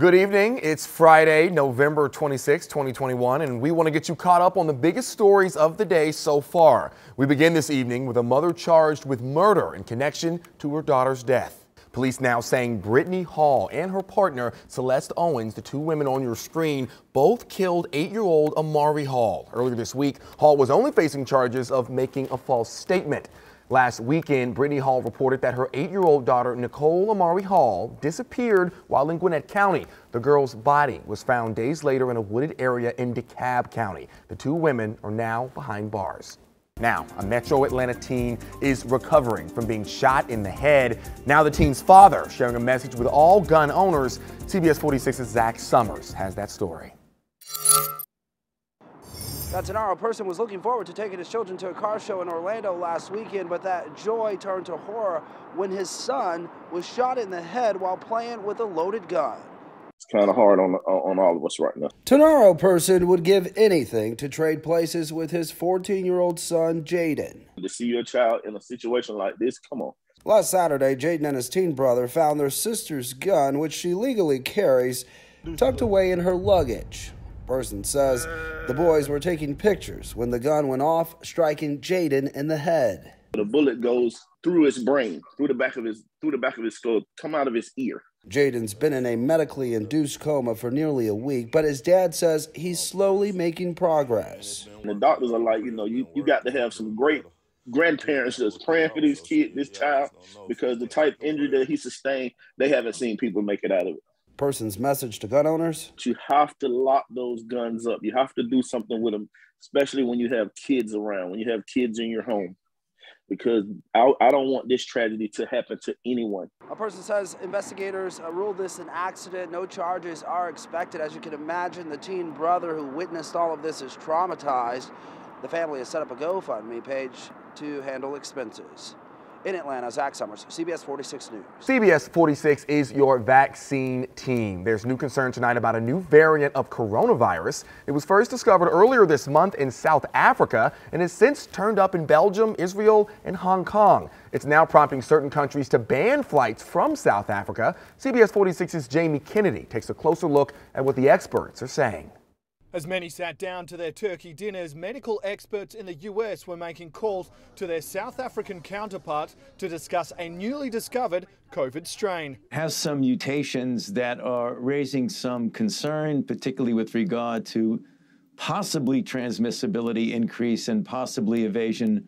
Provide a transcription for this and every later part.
Good evening. It's Friday, November 26, 2021, and we want to get you caught up on the biggest stories of the day so far. We begin this evening with a mother charged with murder in connection to her daughter's death. Police now saying Brittany Hall and her partner, Celeste Owens, the two women on your screen, both killed 8-year-old Amari Hall. Earlier this week, Hall was only facing charges of making a false statement. Last weekend, Brittany Hall reported that her 8-year-old daughter, Nicole Amari Hall, disappeared while in Gwinnett County. The girl's body was found days later in a wooded area in DeKalb County. The two women are now behind bars. Now, a Metro Atlanta teen is recovering from being shot in the head. Now the teen's father sharing a message with all gun owners. CBS 46's Zach Summers has that story. That Tenaro person was looking forward to taking his children to a car show in Orlando last weekend, but that joy turned to horror when his son was shot in the head while playing with a loaded gun. It's kind of hard on all of us right now. Tenaro person would give anything to trade places with his 14-year-old son, Jaden. To see your child in a situation like this, come on. Last Saturday, Jaden and his teen brother found their sister's gun, which she legally carries, tucked away in her luggage. Person says the boys were taking pictures when the gun went off, striking Jaden in the head. The bullet goes through his brain, through the back of his skull, come out of his ear. Jaden's been in a medically induced coma for nearly a week, but his dad says he's slowly making progress. And the doctors are like, you got to have some great grandparents that's praying for this child, because the type injury that he sustained, they haven't seen people make it out of it. Person's message to gun owners: you have to lock those guns up. You have to do something with them, especially when you have kids around, when you have kids in your home, because I don't want this tragedy to happen to anyone. A person says investigators ruled this an accident. No charges are expected. As you can imagine, the teen brother who witnessed all of this is traumatized. The family has set up a GoFundMe page to handle expenses. In Atlanta, Zach Summers, CBS 46 News. CBS 46 is your vaccine team. There's new concern tonight about a new variant of coronavirus. It was first discovered earlier this month in South Africa and has since turned up in Belgium, Israel, and Hong Kong. It's now prompting certain countries to ban flights from South Africa. CBS 46's Jamie Kennedy takes a closer look at what the experts are saying. As many sat down to their turkey dinners, medical experts in the US were making calls to their South African counterparts to discuss a newly discovered COVID strain. Has some mutations that are raising some concern, particularly with regard to possibly transmissibility increase and possibly evasion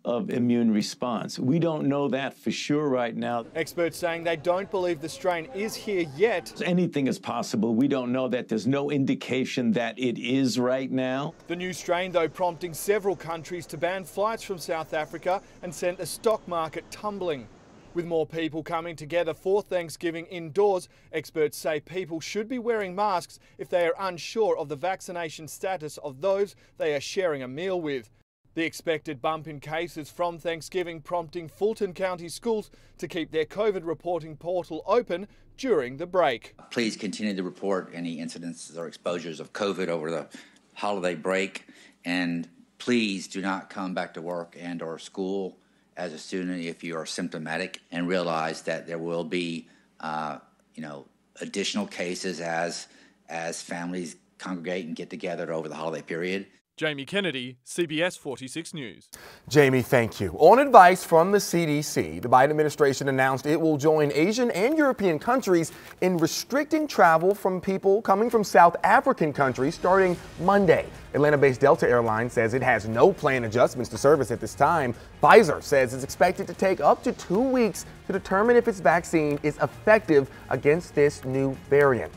of immune response. We don't know that for sure right now. Experts saying they don't believe the strain is here yet. Anything is possible. We don't know that. There's no indication that it is right now. The new strain, though, prompting several countries to ban flights from South Africa and sent the stock market tumbling. With more people coming together for Thanksgiving indoors, experts say people should be wearing masks if they are unsure of the vaccination status of those they are sharing a meal with. The expected bump in cases from Thanksgiving prompting Fulton County schools to keep their COVID reporting portal open during the break. Please continue to report any incidences or exposures of COVID over the holiday break, and please do not come back to work and or school as a student if you are symptomatic, and realize that there will be additional cases as families congregate and get together over the holiday period. Jamie Kennedy, CBS 46 News. Jamie, thank you. On advice from the CDC, the Biden administration announced it will join Asian and European countries in restricting travel from people coming from South African countries starting Monday. Atlanta-based Delta Airlines says it has no planned adjustments to service at this time. Pfizer says it's expected to take up to 2 weeks to determine if its vaccine is effective against this new variant.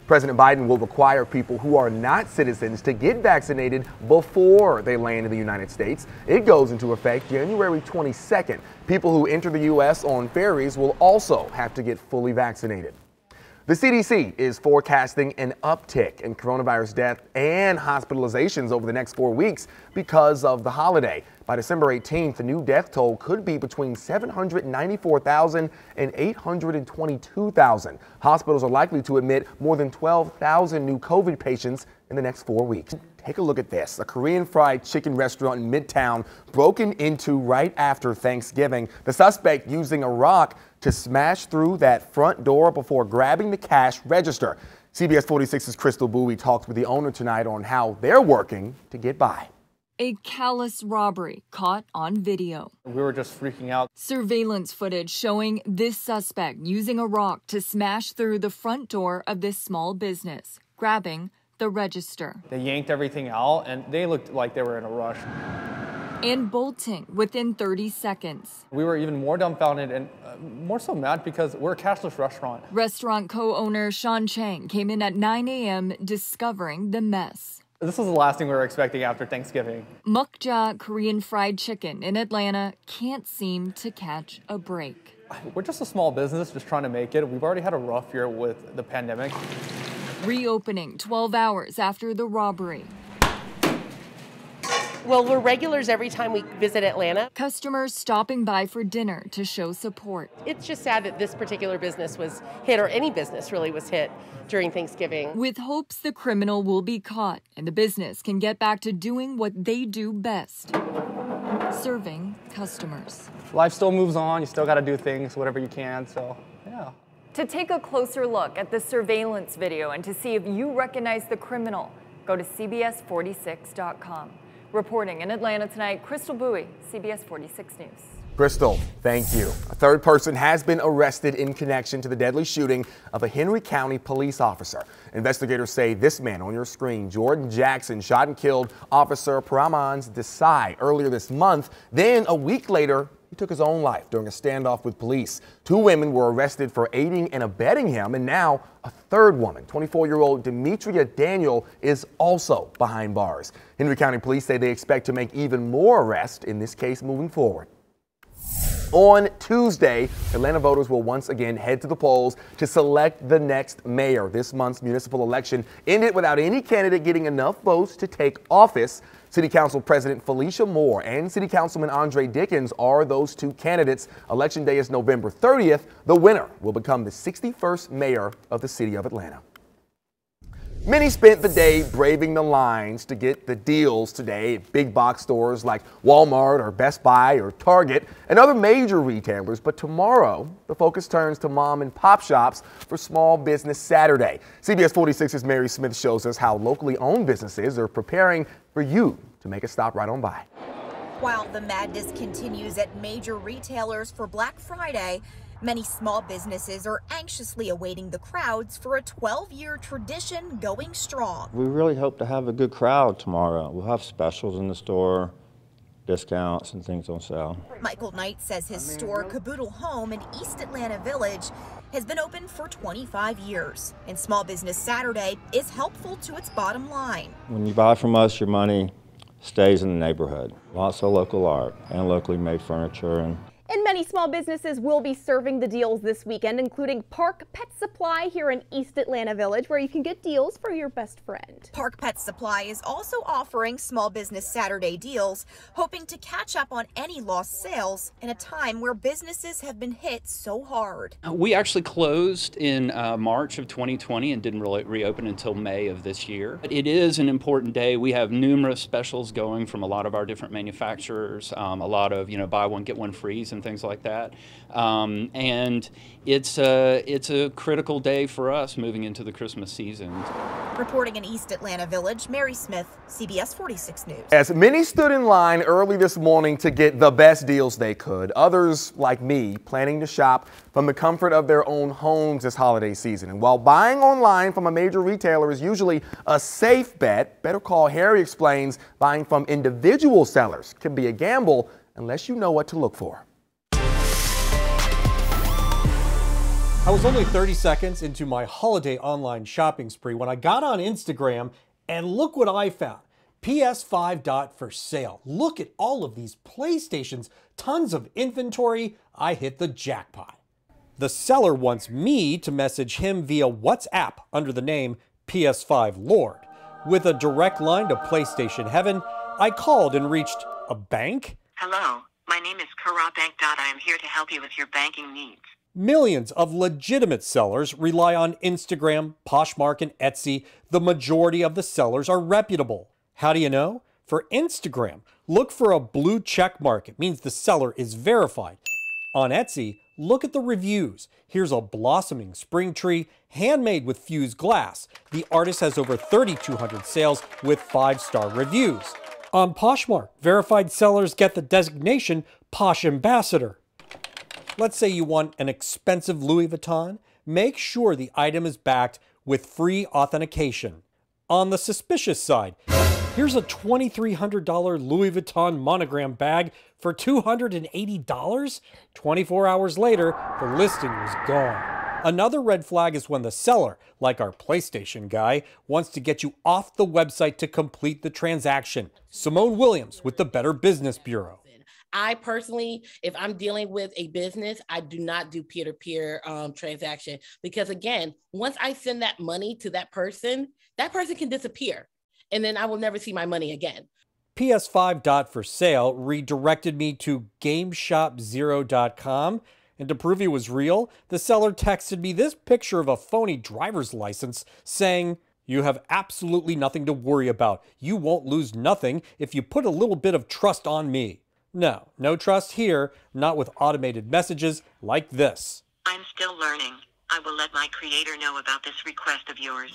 President Biden will require people who are not citizens to get vaccinated before they land in the United States. It goes into effect January 22nd. People who enter the U.S. on ferries will also have to get fully vaccinated. The CDC is forecasting an uptick in coronavirus death and hospitalizations over the next 4 weeks because of the holiday. By December 18th, the new death toll could be between 794,000 and 822,000. Hospitals are likely to admit more than 12,000 new COVID patients in the next 4 weeks. Take a look at this. A Korean fried chicken restaurant in Midtown broken into right after Thanksgiving. The suspect using a rock to smash through that front door before grabbing the cash register. CBS 46's Crystal Bowie talks with the owner tonight on how they're working to get by. A callous robbery caught on video. We were just freaking out. Surveillance footage showing this suspect using a rock to smash through the front door of this small business, grabbing the register. They yanked everything out and they looked like they were in a rush. And bolting within 30 seconds. We were even more dumbfounded and more so mad because we're a cashless restaurant. Restaurant co-owner Sean Chang came in at 9 a.m. discovering the mess. This was the last thing we were expecting after Thanksgiving. Mukja Korean fried chicken in Atlanta can't seem to catch a break. We're just a small business just trying to make it. We've already had a rough year with the pandemic. Reopening 12 hours after the robbery. Well, we're regulars every time we visit Atlanta. Customers stopping by for dinner to show support. It's just sad that this particular business was hit, or any business really was hit during Thanksgiving. With hopes the criminal will be caught and the business can get back to doing what they do best, serving customers. Life still moves on. You still got to do things, whatever you can, so yeah. To take a closer look at the surveillance video and to see if you recognize the criminal, go to CBS46.com. Reporting in Atlanta tonight, Crystal Bowie, CBS 46 News. Crystal, thank you. A third person has been arrested in connection to the deadly shooting of a Henry County police officer. Investigators say this man on your screen, Jordan Jackson, shot and killed Officer Paramans Desai earlier this month. Then a week later, he took his own life during a standoff with police. 2 women were arrested for aiding and abetting him, and now a third woman, 24-year-old Demetria Daniel, is also behind bars. Henry County Police say they expect to make even more arrests in this case moving forward. On Tuesday, Atlanta voters will once again head to the polls to select the next mayor. This month's municipal election ended without any candidate getting enough votes to take office. City Council President Felicia Moore and City Councilman Andre Dickens are those 2 candidates. Election day is November 30th. The winner will become the 61st mayor of the city of Atlanta. Many spent the day braving the lines to get the deals today at big box stores like Walmart or Best Buy or Target and other major retailers. But tomorrow, the focus turns to mom and pop shops for Small Business Saturday. CBS 46's Mary Smith shows us how locally owned businesses are preparing for you to make a stop right on by. While the madness continues at major retailers for Black Friday, many small businesses are anxiously awaiting the crowds for a 12-year tradition going strong. We really hope to have a good crowd tomorrow. We'll have specials in the store, discounts and things on sale. Michael Knight says his store, Caboodle Home in East Atlanta Village, has been open for 25 years. And Small Business Saturday is helpful to its bottom line. When you buy from us, your money stays in the neighborhood. Lots of local art and locally made furniture. And many small businesses will be serving the deals this weekend, including Park Pet Supply here in East Atlanta Village, where you can get deals for your best friend. Park Pet Supply is also offering Small Business Saturday deals, hoping to catch up on any lost sales in a time where businesses have been hit so hard. We actually closed in March of 2020 and didn't really reopen until May of this year. But it is an important day. We have numerous specials going from a lot of our different manufacturers, a lot of, buy one, get one free and things like that. And it's a critical day for us moving into the Christmas season. Reporting in East Atlanta Village, Mary Smith, CBS 46 News. As many stood in line early this morning to get the best deals they could, others, like me, planning to shop from the comfort of their own homes this holiday season. And while buying online from a major retailer is usually a safe bet, Better Call Harry explains buying from individual sellers can be a gamble unless you know what to look for. I was only 30 seconds into my holiday online shopping spree when I got on Instagram, and look what I found. PS5 for sale. Look at all of these PlayStations, tons of inventory. I hit the jackpot. The seller wants me to message him via WhatsApp under the name PS5 Lord. With a direct line to PlayStation Heaven, I called and reached a bank. Hello, my name is Kara Bank. I am here to help you with your banking needs. Millions of legitimate sellers rely on Instagram, Poshmark, and Etsy. The majority of the sellers are reputable. How do you know? For Instagram, look for a blue check mark. It means the seller is verified. On Etsy, look at the reviews. Here's a blossoming spring tree, handmade with fused glass. The artist has over 3,200 sales with 5-star reviews. On Poshmark, verified sellers get the designation Posh Ambassador. Let's say you want an expensive Louis Vuitton. Make sure the item is backed with free authentication. On the suspicious side, here's a $2,300 Louis Vuitton monogram bag for $280. 24 hours later, the listing was gone. Another red flag is when the seller, like our PlayStation guy, wants to get you off the website to complete the transaction. Simone Williams with the Better Business Bureau. I personally, if I'm dealing with a business, I do not do peer-to-peer transaction because, again, once I send that money to that person can disappear, and then I will never see my money again. PS5 for sale redirected me to GameShopZero.com, and to prove he was real, the seller texted me this picture of a phony driver's license saying, "You have absolutely nothing to worry about. You won't lose nothing if you put a little bit of trust on me." No trust here, not with automated messages like this. I'm still learning. I will let my creator know about this request of yours.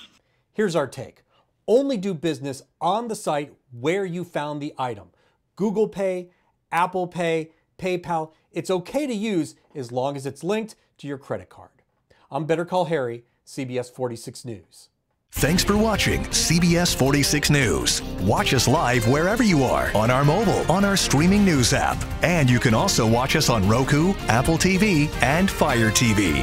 Here's our take. Only do business on the site where you found the item. Google Pay, Apple Pay, PayPal, it's okay to use as long as it's linked to your credit card. I'm Better Call Harry, CBS 46 News. Thanks for watching CBS 46 News. Watch us live wherever you are on our mobile, on our streaming news app. And you can also watch us on Roku, Apple TV, and Fire TV.